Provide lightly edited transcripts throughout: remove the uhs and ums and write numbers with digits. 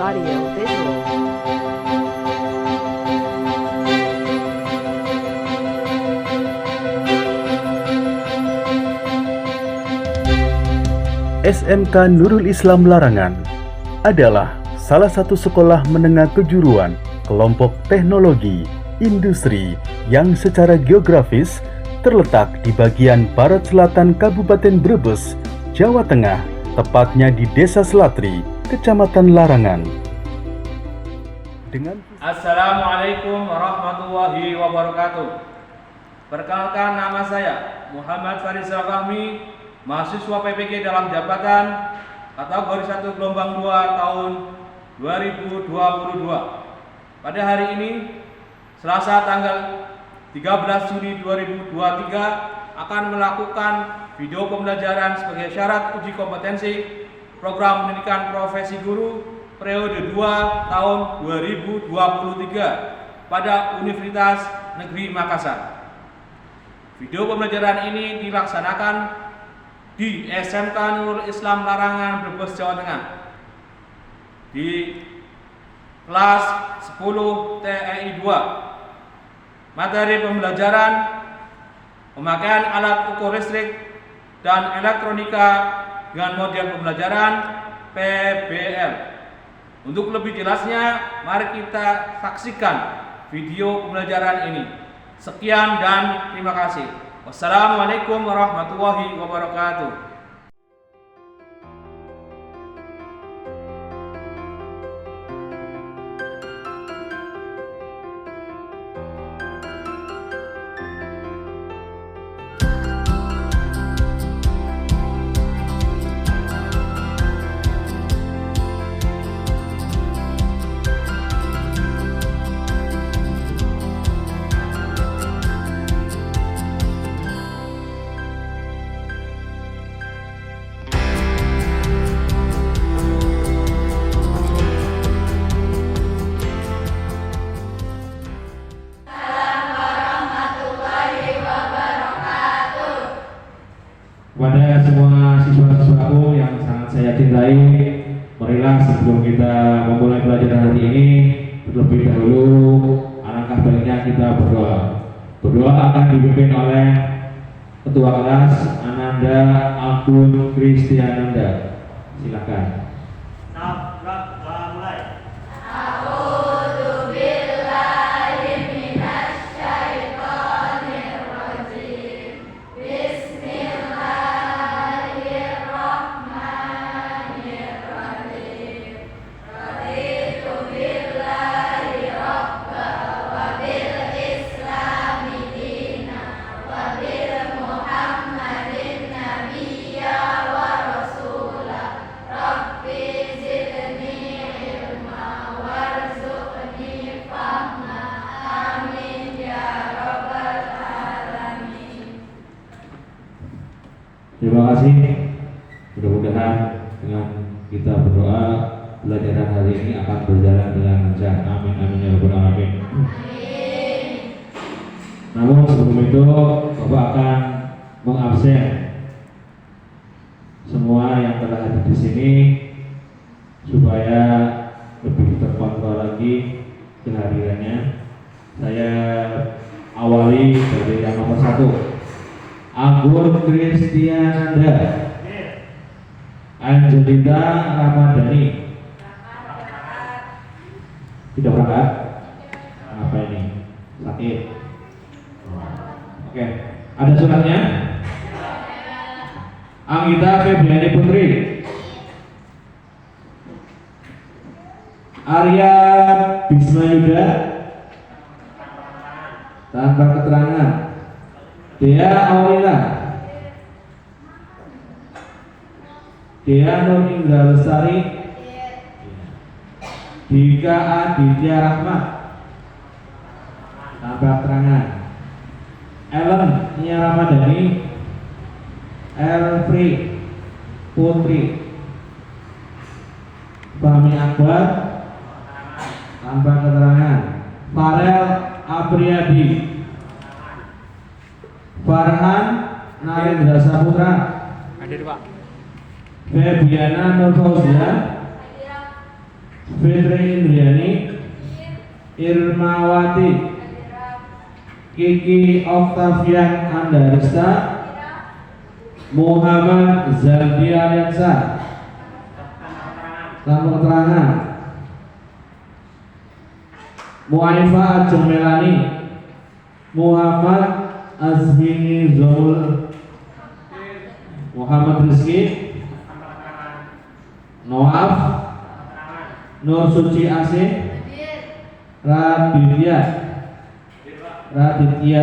audio visual. SMK Nurul Islam Larangan adalah salah satu sekolah menengah kejuruan kelompok teknologi industri yang secara geografis terletak di bagian barat selatan Kabupaten Brebes, Jawa Tengah, tepatnya di Desa Selatri, Kecamatan Larangan. Assalamualaikum warahmatullahi wabarakatuh. Perkenalkan, nama saya Muhammad Farizal Fahmi, mahasiswa PPG dalam jabatan kategori 1 gelombang 2 tahun 2022. Pada hari ini, Selasa tanggal 13 Juni 2023, akan melakukan video pembelajaran sebagai syarat uji kompetensi program pendidikan profesi guru periode 2 tahun 2023 pada Universitas Negeri Makassar. Video pembelajaran ini dilaksanakan di SMK Nurul Islam Larangan, Brebes, Jawa Tengah, di kelas 10 TEI 2. Materi pembelajaran pemakaian alat ukur listrik dan elektronika dengan model pembelajaran PBL. Untuk lebih jelasnya, mari kita saksikan video pembelajaran ini. Sekian dan terima kasih. Wassalamualaikum warahmatullahi wabarakatuh. Kepada semua siswa-siswaku yang sangat saya cintai, marilah sebelum kita memulai pelajaran hari ini, terlebih dahulu alangkah baiknya kita berdoa. Berdoa akan dipimpin oleh Ketua Kelas Ananda Agun Kristiananda. Silakan. Mulai. Terima kasih. Mudah-mudahan dengan kita berdoa, pelajaran hari ini akan berjalan dengan lancar. Amin amin ya rabbal alamin. Namun sebelum itu, Bapak akan mengabsen semua yang telah hadir di sini supaya lebih terkontrol lagi kehadirannya. Saya awali dari yang nomor 1. Agun Kristiananda, Angelita Ramadhani. Tidak berangkat? Apa ini? Sakit? Oke, ada suratnya? Anggita Febriani Putri, Arya Bisma Yuda, tanpa keterangan. Dea Aurila, Dea Nur Indra Lestari, Dika Aditya Rahmat, tanpa keterangan. Ellen Nia Ramadhani, Elfri Putri, Fahmi Akbar, tanpa keterangan. Farel Apriyadi, Farhan Narendra Saputra, hadir Pak. Febiana Nur Fauzia, Fitri Indriani, Irmawati, Kiki Octavian Andarista, Muhammad Zardiansa. Tanpa keterangan. Mu'aifah Ajeng Melani, Muhammad Azmini Zul, Muhammad Rizki, Noaf, Nur Suci Asih, Raditya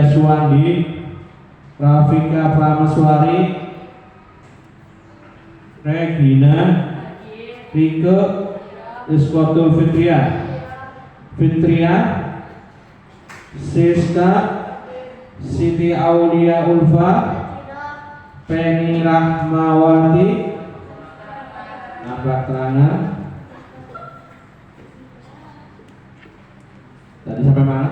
Suwandi, Rafika Prameswari, Regina, Rike, Iskotul Fitria, Siska, Siti Aulia Ulfa, Penny Rahmawati. Nampak keterangan. Tadi sampai mana?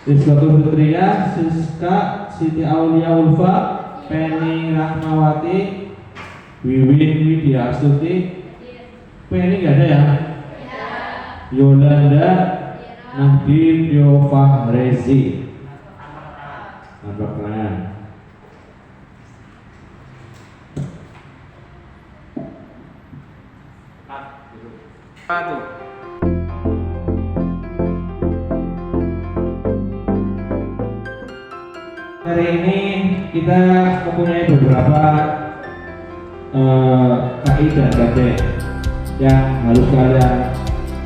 Iskotul Fitria, Siska, Siti Aulia Ulfa, Penny Rahmawati, Wiwin Widya Astuti. Penny nggak ada ya? Yolanda Nahdi Fahrezi. Nampak keterangan. Satu. Hari ini kita mempunyai beberapa KI dan KD yang harus kalian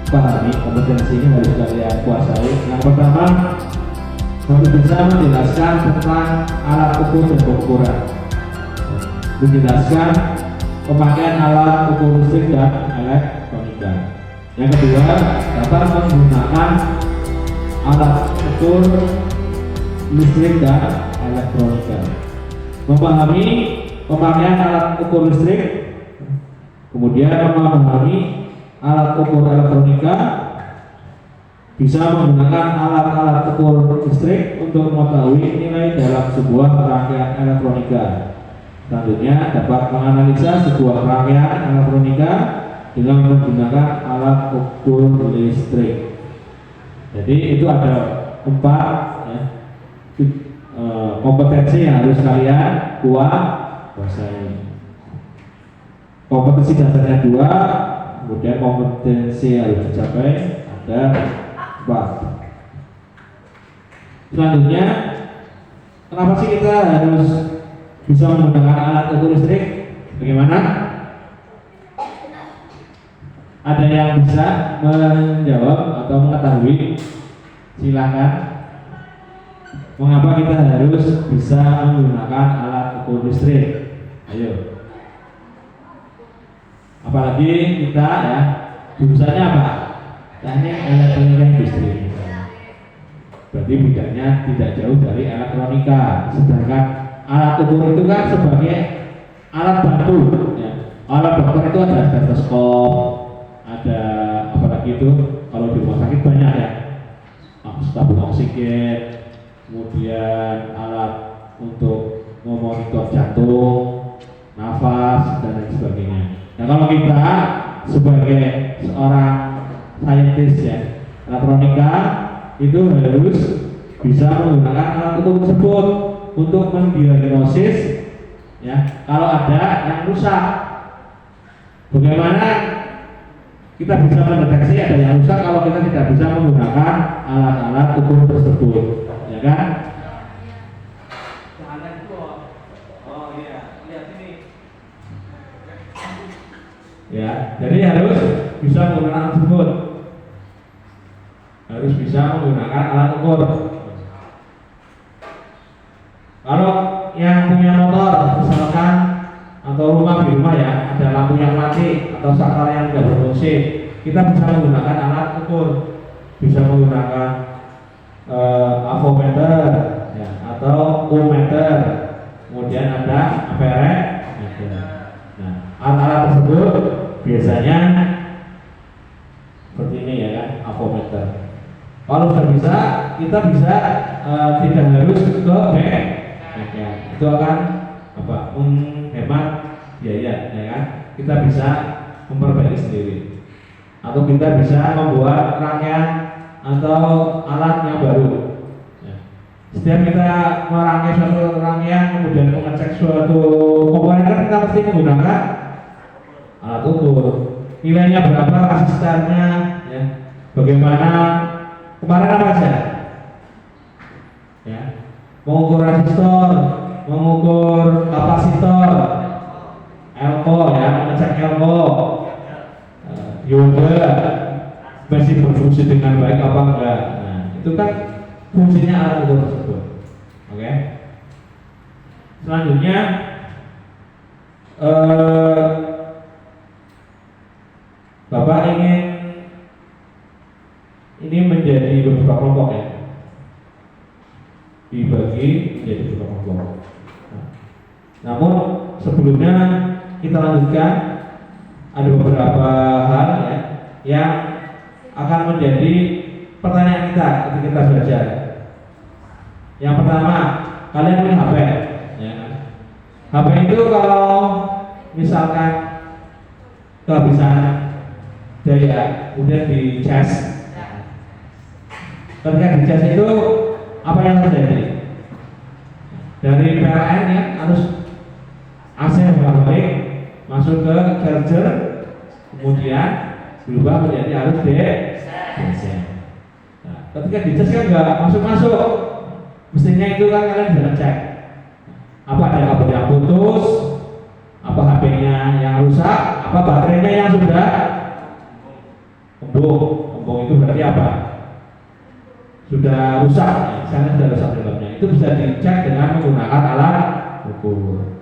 pahami. Kompetensi ini harus kalian kuasai. Yang pertama, harus bisa menjelaskan tentang alat ukur dan pengukuran, menjelaskan pemakaian alat ukur listrik dan elektronika. Yang kedua, dapat menggunakan alat ukur listrik dan elektronika, memahami pemakaian alat ukur listrik, kemudian memahami alat ukur elektronika, bisa menggunakan alat-alat ukur listrik untuk mengetahui nilai dalam sebuah rangkaian elektronika. Selanjutnya dapat menganalisa sebuah rangkaian elektronika dengan menggunakan alat ukur listrik. Jadi itu ada 4 ya, kompetensi yang harus kalian kuasai. Kompetensi dasarnya 2, kemudian kompetensi yang harus dicapai ada 4. Selanjutnya, kenapa sih kita harus bisa menggunakan alat ukur listrik? Bagaimana? Ada yang bisa menjawab atau mengetahui? Silakan. Mengapa kita harus bisa menggunakan alat ukur listrik? Ayo. Apalagi kita ya, jurusannya apa? Teknik elektronika industri. Berarti bidangnya tidak jauh dari elektronika. Sedangkan alat ukur itu kan sebagai alat bantu. Ya. Alat dokter itu ada stetoskop, ada apalagi itu kalau di rumah sakit banyak ya, tabung oksigen, kemudian alat untuk memonitor jantung, nafas dan lain sebagainya. Nah kalau kita sebagai seorang saintis ya elektronika itu harus bisa menggunakan alat ukur tersebut untuk mendiagnosis ya kalau ada yang rusak. Bagaimana kita bisa mendeteksi ada yang rusak kalau kita tidak bisa menggunakan alat-alat ukur tersebut, ya kan? Oh iya, lihat sini. Ya, jadi harus bisa menggunakan alat tersebut. Harus bisa menggunakan alat ukur. Kalau yang punya motor, misalkan atau rumah di rumah ya, ada lampu yang mati atau saklar yang tidak berfungsi, kita bisa menggunakan alat ukur, bisa menggunakan avometer ya, atau ohmmeter, kemudian ada ampere. Nah, alat-alat tersebut biasanya seperti ini ya kan, avometer. Kalau sudah bisa, kita bisa tidak harus ke bengkel, itu akan menghemat biaya, ya kan? Kita bisa memperbaiki sendiri, atau kita bisa membuat rangkaian atau alat yang baru. Ya. Setiap kita merangkai suatu rangkaian kemudian mengecek suatu komponen, kan kita pasti menggunakan alat ukur. Nilainya berapa, resistannya, ya. Bagaimana kemarin apa aja? Ya. Mengukur resistor, mengukur kapasitor, elko, ya, mengecek elko, dioda masih berfungsi dengan baik apa enggak. Nah, itu kan fungsinya alat ukur tersebut. Oke. Selanjutnya Bapak ingin ini menjadi beberapa kelompok, ya, dibagi menjadi beberapa kelompok. Namun sebelumnya kita lanjutkan, ada beberapa hal, ya, yang akan menjadi pertanyaan kita ketika kita belajar. Yang pertama, kalian punya HP, ya. HP itu kalau misalkan kehabisan daya, kemudian dicas. Ketika dicas itu apa yang terjadi? Dari PLN, ya, harus AC balik masuk ke charger, kemudian berubah menjadi harus DC. Nah, ketika dicas kan nggak masuk, mestinya itu kan kalian bisa cek apa ada kabel yang putus, apa HP-nya yang rusak, apa baterainya yang sudah kembung itu berarti apa? Sudah rusak, misalnya sudah rusak dalamnya. Itu bisa dicek dengan menggunakan alat ukur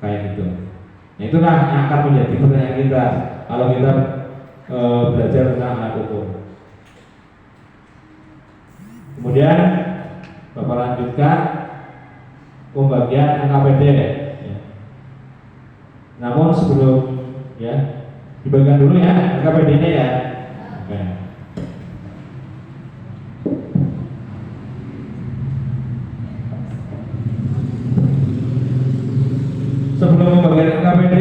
kayak gitu. Nah, itulah yang akan menjadi pertanyaan kita kalau kita belajar tentang alat ukur. Kemudian Bapak lanjutkan pembagian NKPD, ya. Namun sebelum, ya, dibagikan dulu, ya, NKPD-nya, ya. Oke. Sebelum membagikan NKPD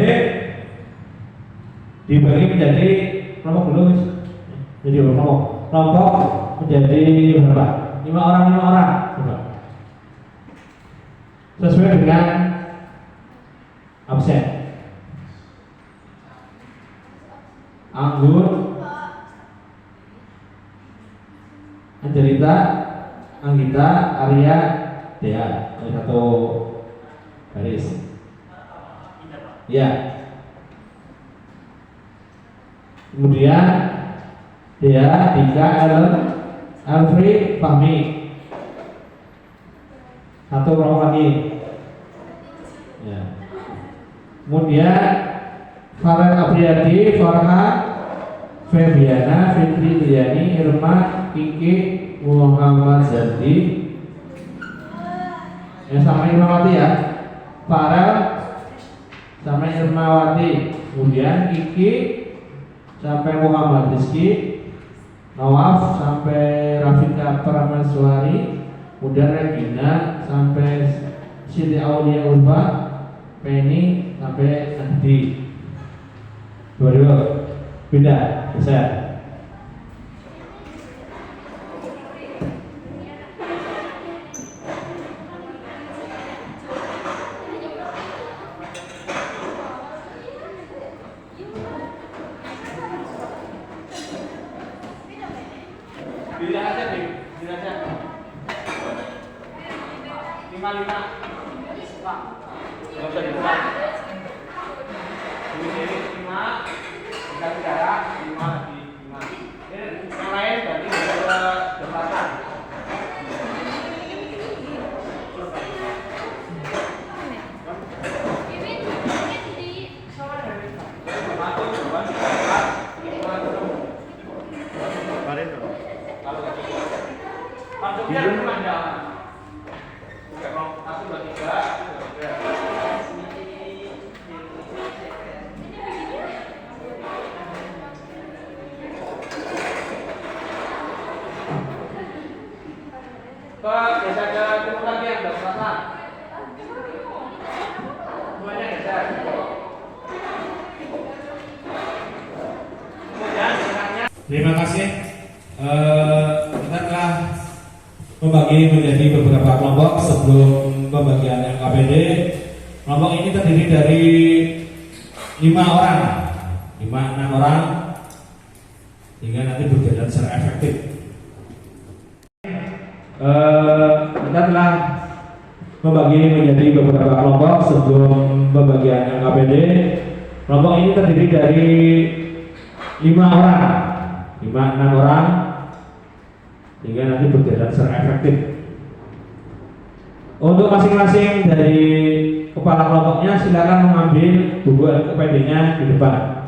dibagi menjadi kelompok dulu, jadi kelompok menjadi berapa? 5 orang. Coba. Sesuai dengan absen. Anggun, Angelita, Anggita, Arya, Dea. Ada satu garis. Ya. Kemudian Dea, Dika, Ellen, Alfri, Fahmi. Satu kelompok lagi. Ya. Kemudian Farel Apriadi, Farhan, Febiana, Fitri Triani, Irma, Kiki, Muhammad Zandi. Yang sama Irmawati, ya. Farel sama Irmawati. Kemudian Kiki sampai Muhammad Rizki, Nawaf sampai Rafika Prameswari, kemudian Regina sampai Siti Aulia Ulfa, Penny sampai Nahdi. Dua beda besar. Bila aja nih, bila aja. 55. Pak. Enggak usah dibuka. Ini 5. Kita bicara 5 lagi 5. Yang lain berarti ada jembatan. Masuknya rumah jalan. Satu, dua, tiga. Terima kasih. Kita telah membagi menjadi beberapa kelompok sebelum pembagian LKPD. Kelompok ini terdiri dari 5 orang, 5-6 orang, sehingga nanti berjalan secara efektif. Kita telah membagi menjadi beberapa kelompok sebelum pembagian LKPD. Kelompok ini terdiri dari 5 orang, 5-6 orang, sehingga nanti berjalan secara efektif. Untuk masing-masing dari kepala kelompoknya silakan mengambil buku LKPD-nya di depan.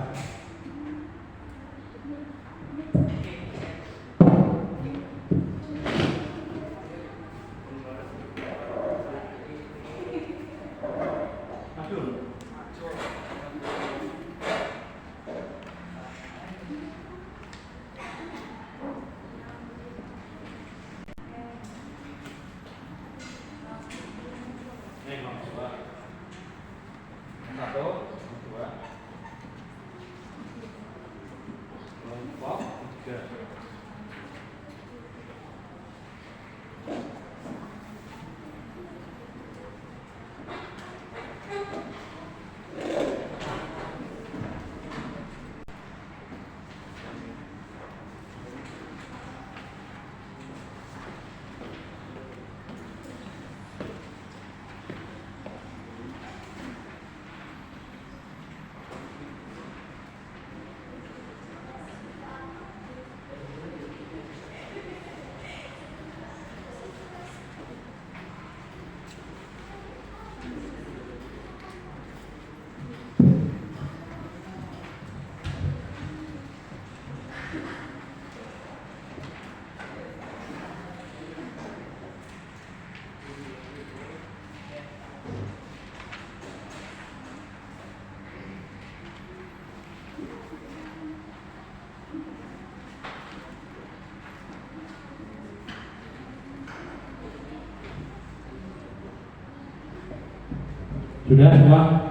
Sudah semua?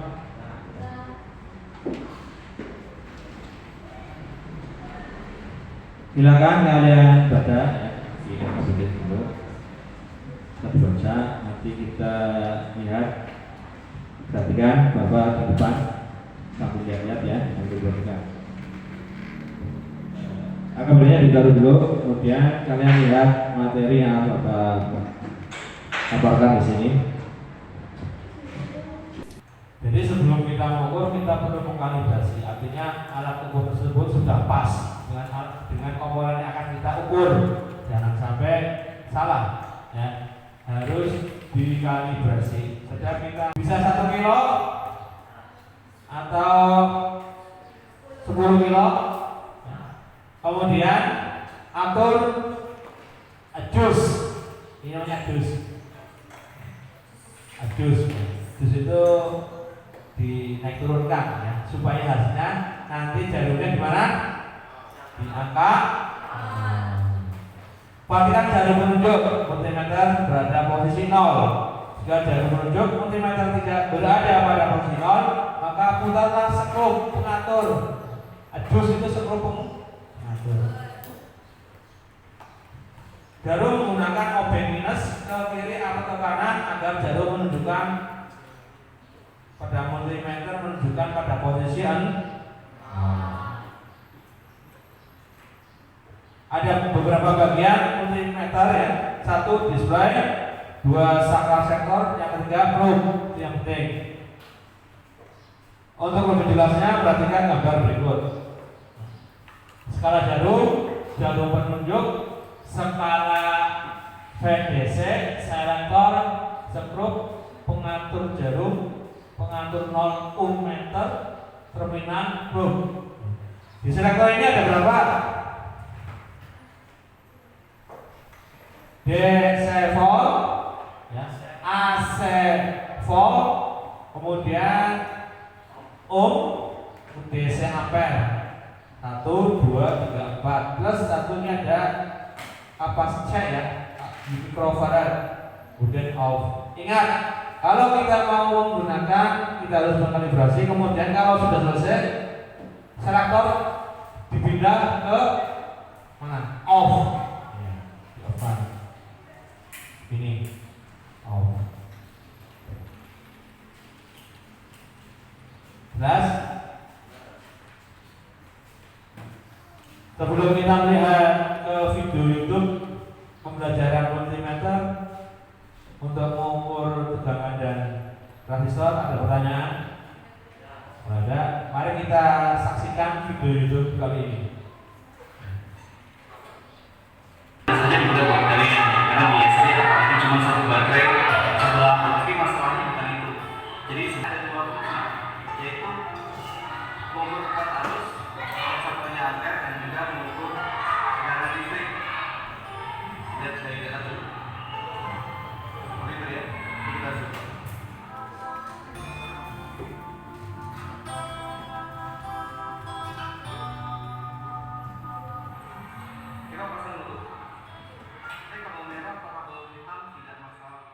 Silakan kalian baca ya, di LKPD dulu. Kita baca, nanti kita lihat. Perhatikan Bapak ke depan, sambil lihat ya, sambil perhatikan. LKPD-nya ditaruh dulu, kemudian kalian lihat materi yang Bapak paparkan di sini. Jadi sebelum kita mengukur, kita perlu mengkalibrasi. Artinya alat ukur tersebut sudah pas dengan komponen yang akan kita ukur. Jangan sampai salah, ya. Harus dikalibrasi. Setiap kita bisa 1 kilo atau 10 kilo. Kemudian atur adjust. Ini namanya adjust. Adjust itu dinaik turunkan ya, supaya hasilnya nanti jarumnya di mana? Di angka. Perhatikan jarum menunjuk multimeter berada posisi 0. Jika jarum menunjuk multimeter tidak berada pada posisi 0, maka putarlah skrup pengatur. Adjust itu skrup pengatur. Jarum menggunakan obeng minus ke kiri atau ke kanan agar jarum menunjukkan pada multimeter menunjukkan pada posisi ada beberapa bagian multimeter ya. 1 display, 2 saklar sektor, yang ketiga probe. Itu yang penting. Untuk lebih jelasnya perhatikan gambar berikut. Skala jarum, jarum penunjuk, skala VDC, selektor, skrup, pengatur jarum, pengatur 0 ohm meter, terminal probe. Di selektor ini ada berapa? DC volt, ya, AC volt, kemudian ohm, DC ampere. 1, 2, 3, 4 plus satunya ada kapasitas ya, mikrofarad, kemudian off. Ingat, kalau kita mau menggunakan, kita harus mengkalibrasi. Kemudian kalau sudah selesai, selektor dipindah ke Mana? Off. Ya, di off-kan. Ini off. Jelas? Sebelum kita melihat ke video YouTube pembelajaran multimeter untuk mengukur tegangan dan transistor, ada pertanyaan? Ada. Mari kita saksikan video YouTube kali ini. Jadi udah buat dari karena biasanya apalagi cuma satu baterai sebelah, tapi masalahnya bukan itu. Jadi ada dua fungsi, yaitu mengukur tekan arus yang satunya ampere dan juga mengukur tegangan listrik. Lihat dari data dulu. Oke itu ya, kita zoom. Kita pasang dulu. Kalau merah atau kalau hitam tidak masalah.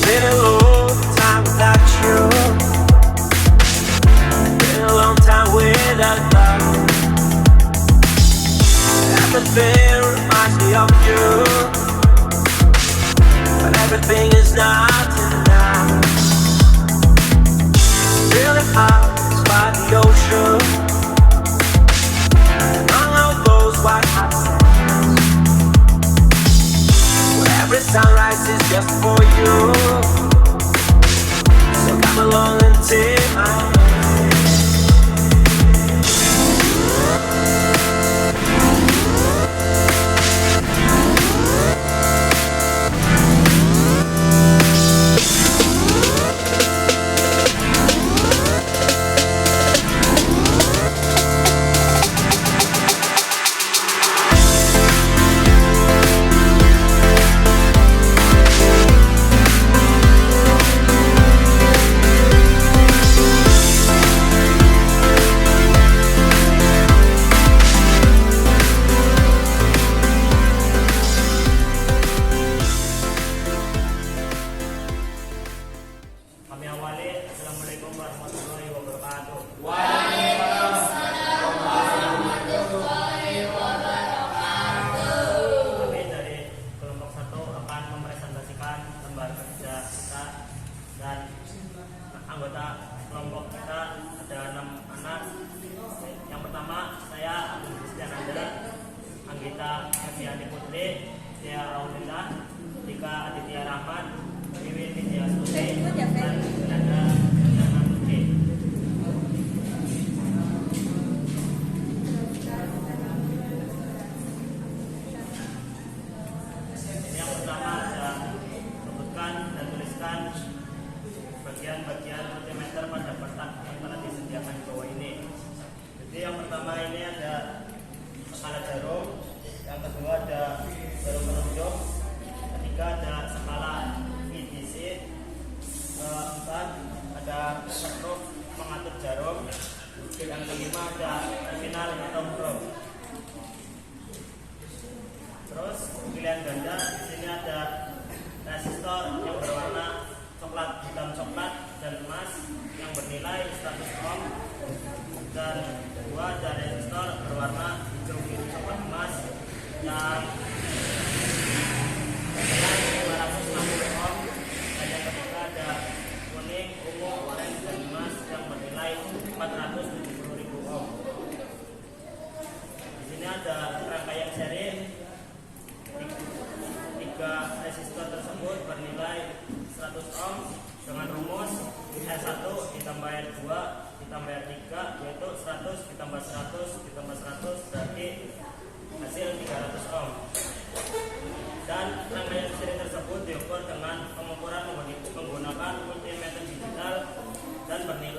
Been a long time without you. Been a long time without love. Everything reminds me of you, but everything is not enough. Really hard by the ocean, among all those white hot sands, where every sunrise is just for you. So come along and take my hand. Kami awali, Assalamualaikum warahmatullahi wabarakatuh. Kami dari kelompok 1 akan mempresentasikan lembar kerja kita, dan anggota kelompok kita ada 6 anak. Yang pertama saya Agus Kristiananda, Anggita Eviani Putri, Tia Aulia, Dika Aditya Rahman, Wiwin Widya Suti, dan Nanda Nanda Putri. Yang pertama ada sebutkan dan tuliskan bagian-bagian multimeter pada kotak yang telah disediakan di bawah ini. Jadi yang pertama ini ada skala jarum, yang kedua ada jarum penunjuk, ketiga ada skala VDC, keempat ada struk mengatur jarum, yang kelima ada terminal atau probe. Terus pilihan ganda, di sini ada resistor yang berwarna coklat, hitam coklat dan emas yang bernilai 100 ohm, dan dua ada resistor berwarna hijau biru coklat emas yang bernilai 560 ohm, dan yang ketiga ada kuning, ungu, oranye dan emas yang bernilai 470.000 ohm. Di sini ada rangkaian seri. Tiga resistor tersebut bernilai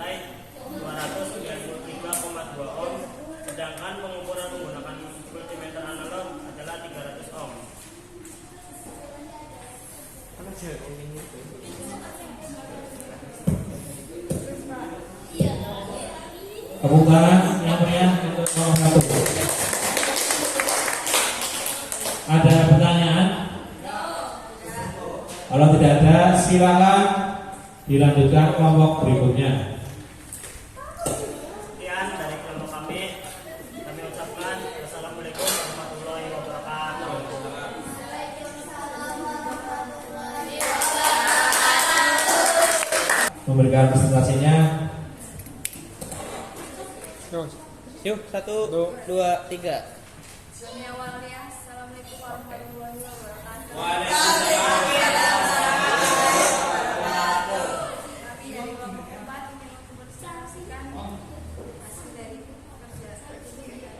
bernilai 293,2 ohm, sedangkan pengukuran menggunakan multimeter analog adalah 300 ohm. Tepuk tangan yang meriah untuk nomor 1. Ada pertanyaan? Kalau tidak ada, silakan dilanjutkan kelompok berikutnya. Sekian dari kelompok kami ucapkan wassalamualaikum warahmatullahi wabarakatuh. Memberikan presentasinya. Yuk, 1, 2, 3. Assalamualaikum warahmatullahi wabarakatuh. Kami dari kelompok 4 ingin mempresentasikan hasil dari pekerjaan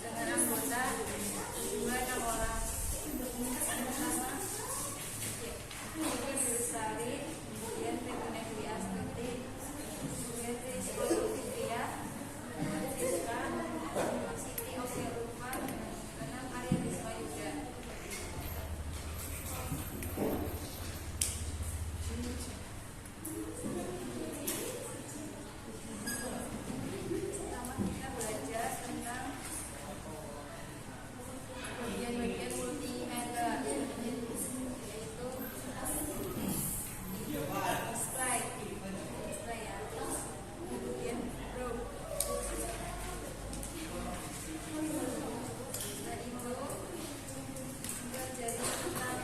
dengan anggota 6 orang. Pertama, Ibu Lestari, kemudian Tetune Dwi Astuti, kemudian Rizko Fitria, Rizka, Siti Oke Lukman, dan Arya Rizma Yuda. Pertama kita belajar tentang bagian-bagian multimeter, yaitu display ya, kemudian probe. Setelah itu belajar tentang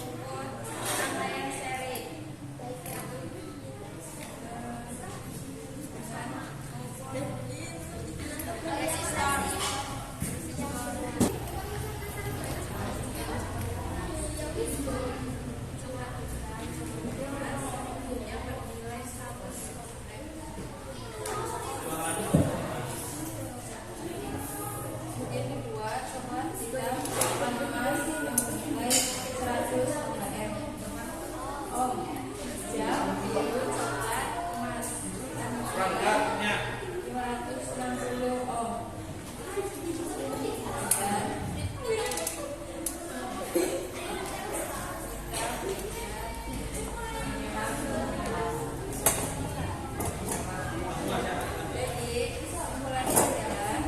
ukur rangkaian seri, resistor. Yang bernilai 100 kemudian kedua, coba kita pantulan yang bernilai 100 ohm. Jam, biru, coklat, emas. Perangkatnya 560 ohm. Dan jadi kesimpulannya adalah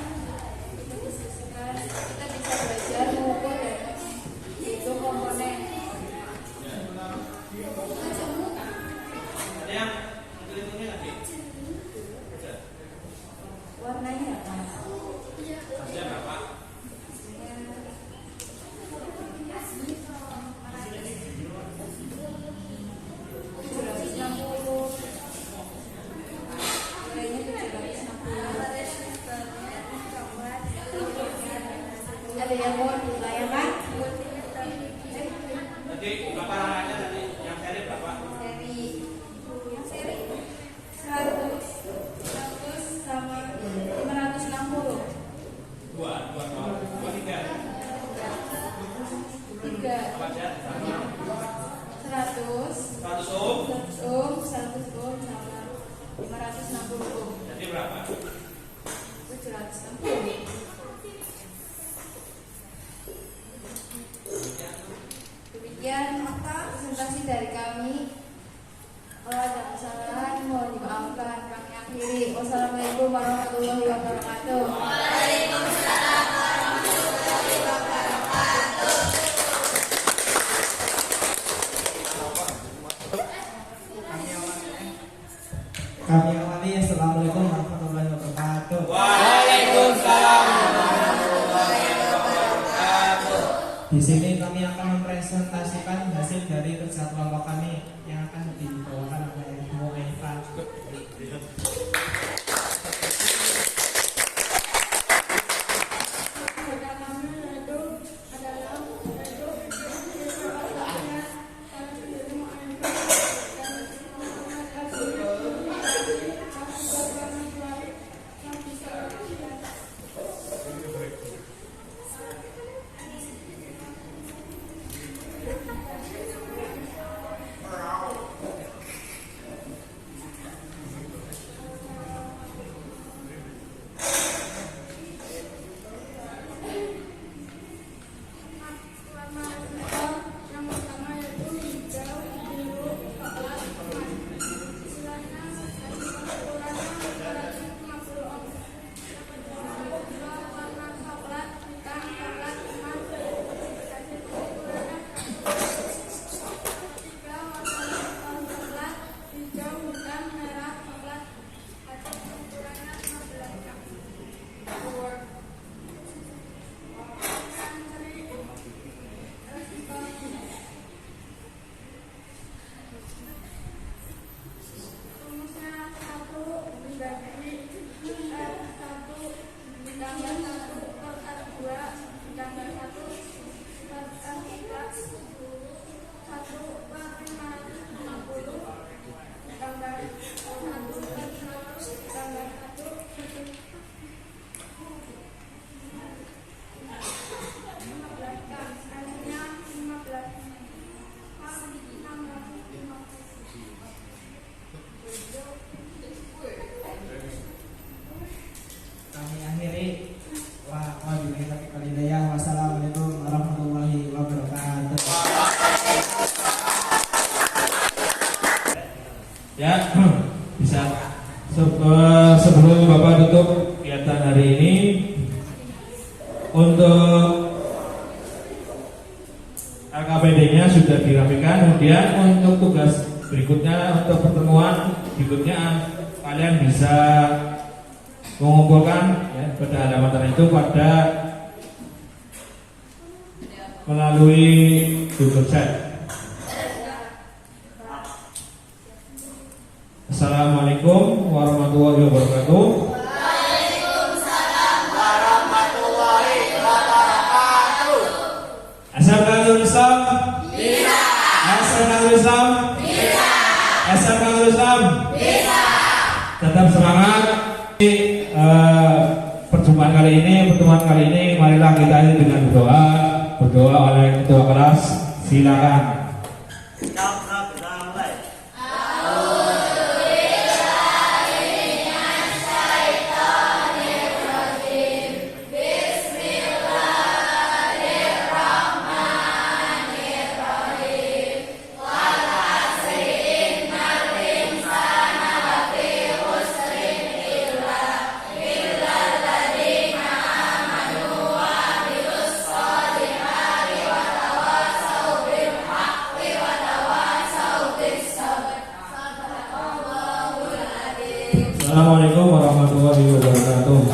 kita bisa belajar mengukur dan yaitu komponen. Warnanya apa? Ada yang mau dilayangkan? Tadi berapa harganya tadi? Yang seri berapa? Seri 100 sama 560. 2, 3. 3 Apa aja? 100 100 ohm. 100 ohm sama 560 ohm. Jadi berapa? 760. Demikian presentasi dari kami. Kalau ada kesalahan mohon dimaafkan. Kami akhiri. Wassalamualaikum warahmatullahi wabarakatuh. Kami awali. Assalamualaikum warahmatullahi wabarakatuh. Di sini kami akan mempresentasikan hasil dari kerja kelompok kami yang akan dibawakan oleh Ibu Eva. Ya, bisa. Sebelum Bapak tutup kegiatan hari ini, untuk LKPD-nya sudah dirapikan. Kemudian untuk tugas berikutnya, untuk pertemuan berikutnya, kalian bisa mengumpulkan ya, pada halaman tertentu pada melalui Google Chat. Assalamualaikum warahmatullahi wabarakatuh. Assalamualaikum Islam. Bisa. Assalamualaikum Islam. Bisa. Assalamualaikum Islam. Bisa. Tetap semangat. Pertemuan kali ini, marilah kita ini dengan berdoa oleh ketua kelas. Silakan. Assalamualaikum warahmatullahi wabarakatuh.